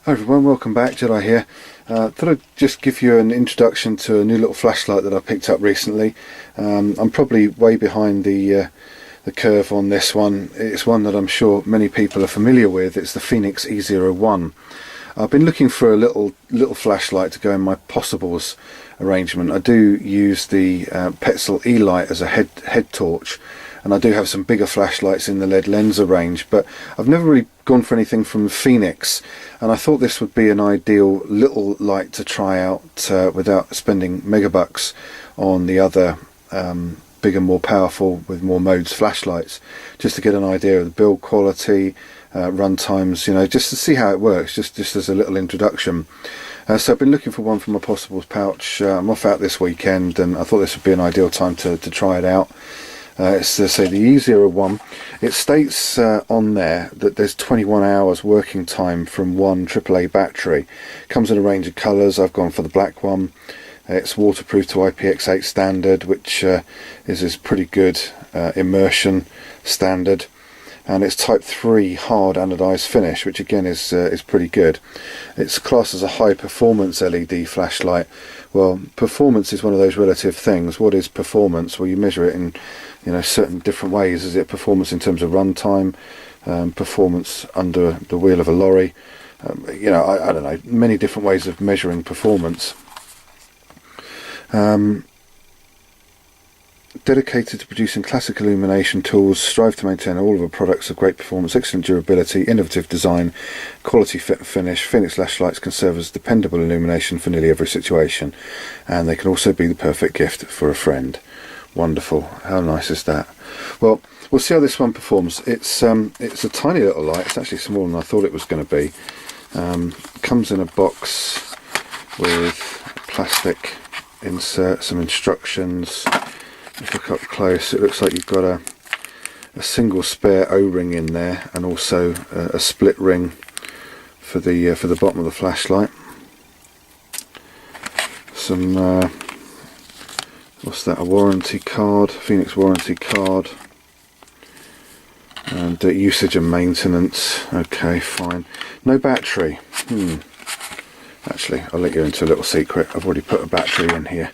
Hi everyone, welcome back, Jedi here. Thought I'd just give you an introduction to a new little flashlight that I picked up recently. I'm probably way behind the curve on this one. It's one that I'm sure many people are familiar with. It's the Fenix E01. I've been looking for a little flashlight to go in my possibles arrangement. I do use the Petzl E-light as a head torch, and I do have some bigger flashlights in the lead lenser range, but I've never really gone for anything from Fenix, and I thought this would be an ideal little light to try out without spending megabucks on the other bigger, more powerful, with more modes flashlights, just to get an idea of the build quality, run times, you know, just to see how it works, just as a little introduction. So I've been looking for one for my possibles pouch. I'm off out this weekend, and I thought this would be an ideal time to try it out. It's say the E01. It states on there that there's 21 hours working time from one AAA battery. Comes in a range of colours. I've gone for the black one. It's waterproof to IPX8 standard, which is pretty good immersion standard, and it's type 3 hard anodized finish, which again is pretty good. It's classed as a high performance LED flashlight. Well, performance is one of those relative things. What is performance? Well, you measure it in, you know, certain different ways. Is it performance in terms of run time, performance under the wheel of a lorry? You know, I don't know, many different ways of measuring performance. Dedicated to producing classic illumination tools, strive to maintain all of our products of great performance, excellent durability, innovative design, quality fit and finish. Fenix flashlights can serve as dependable illumination for nearly every situation, and they can also be the perfect gift for a friend. Wonderful. How nice is that? Well, we'll see how this one performs. It's a tiny little light. It's actually smaller than I thought it was going to be. Comes in a box with plastic insert, some instructions. If you look up close, it looks like you've got a single spare O-ring in there, and also a split ring for the bottom of the flashlight. Some what's that? A warranty card, Fenix warranty card, and usage and maintenance. Okay, fine. No battery. Actually, I'll let you into a little secret. I've already put a battery in here.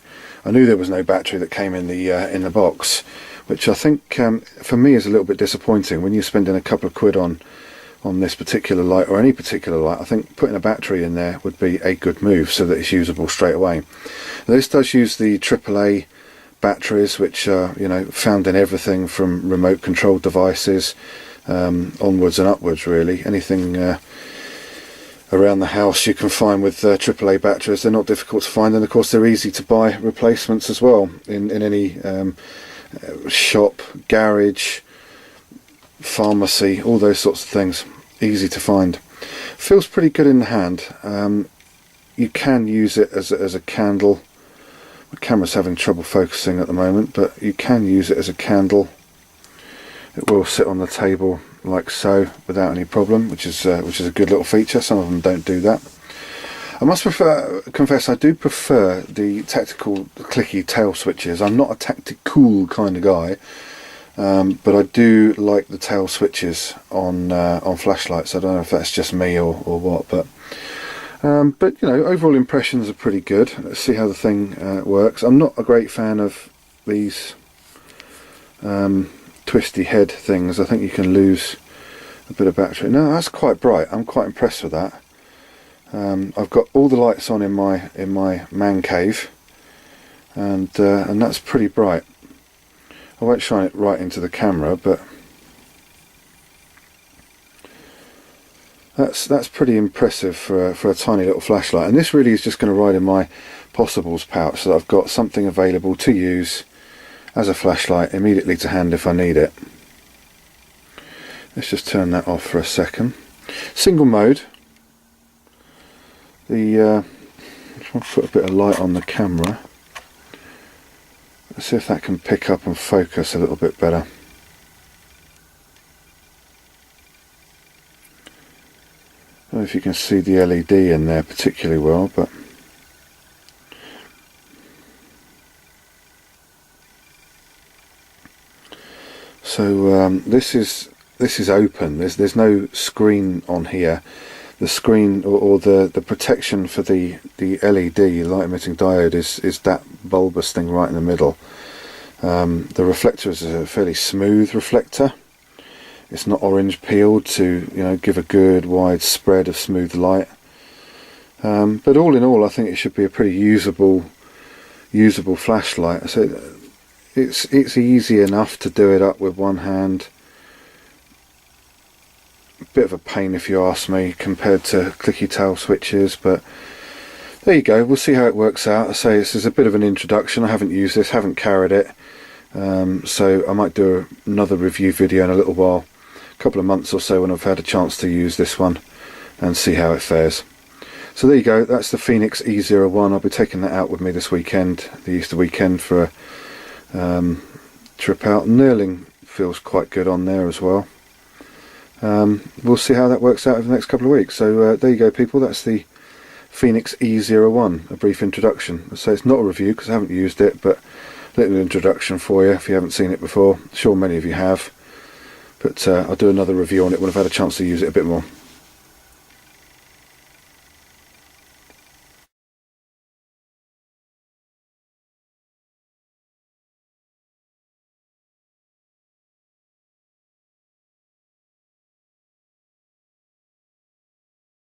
I knew there was no battery that came in the box, which I think for me is a little bit disappointing. When you're spending a couple of quid on this particular light, or any particular light, I think putting a battery in there would be a good move so that it's usable straight away. Now, this does use the AAA batteries, which are, you know, found in everything from remote controlled devices onwards and upwards, really. Anything around the house you can find with AAA batteries. They're not difficult to find, and of course they're easy to buy replacements as well in any shop, garage, pharmacy, all those sorts of things. Easy to find. Feels pretty good in the hand. You can use it as a candle. My camera's having trouble focusing at the moment, but you can use it as a candle. It will sit on the table like so without any problem, which is a good little feature. Some of them don't do that. I must confess, I do prefer the tactical clicky tail switches. I'm not a tactical kind of guy, but I do like the tail switches on flashlights. I don't know if that's just me or what, but you know, overall impressions are pretty good. Let's see how the thing works. I'm not a great fan of these twisty head things. I think you can lose a bit of battery. No, that's quite bright. I'm quite impressed with that. I've got all the lights on in my man cave, and that's pretty bright. I won't shine it right into the camera, but that's pretty impressive for a tiny little flashlight. And this really is just going to ride in my possibles pouch, so that I've got something available to use as a flashlight immediately to hand if I need it. Let's just turn that off for a second. Single mode. Just want to put a bit of light on the camera. Let's see if that can pick up and focus a little bit better. I don't know if you can see the LED in there particularly well, but so this is open. There's no screen on here. screen or the protection for the LED light emitting diode is that bulbous thing right in the middle. The reflector is a fairly smooth reflector. It's not orange peeled to give a good wide spread of smooth light. But all in all, I think it should be a pretty usable flashlight. So it's easy enough to do it up with one hand. A bit of a pain if you ask me compared to clicky tail switches, but there you go. We'll see how it works out. I say this is a bit of an introduction. I haven't used this, haven't carried it, so I might do another review video in a little while, a couple of months or so, when I've had a chance to use this one and see how it fares. So there you go, that's the Fenix E01. I'll be taking that out with me this weekend, the Easter weekend, for a trip out. Knurling feels quite good on there as well. We'll see how that works out over the next couple of weeks. So there you go, people, that's the Fenix E01, a brief introduction. So it's not a review because I haven't used it, but a little introduction for you if you haven't seen it before. I'm sure many of you have, but I'll do another review on it when I've had a chance to use it a bit more.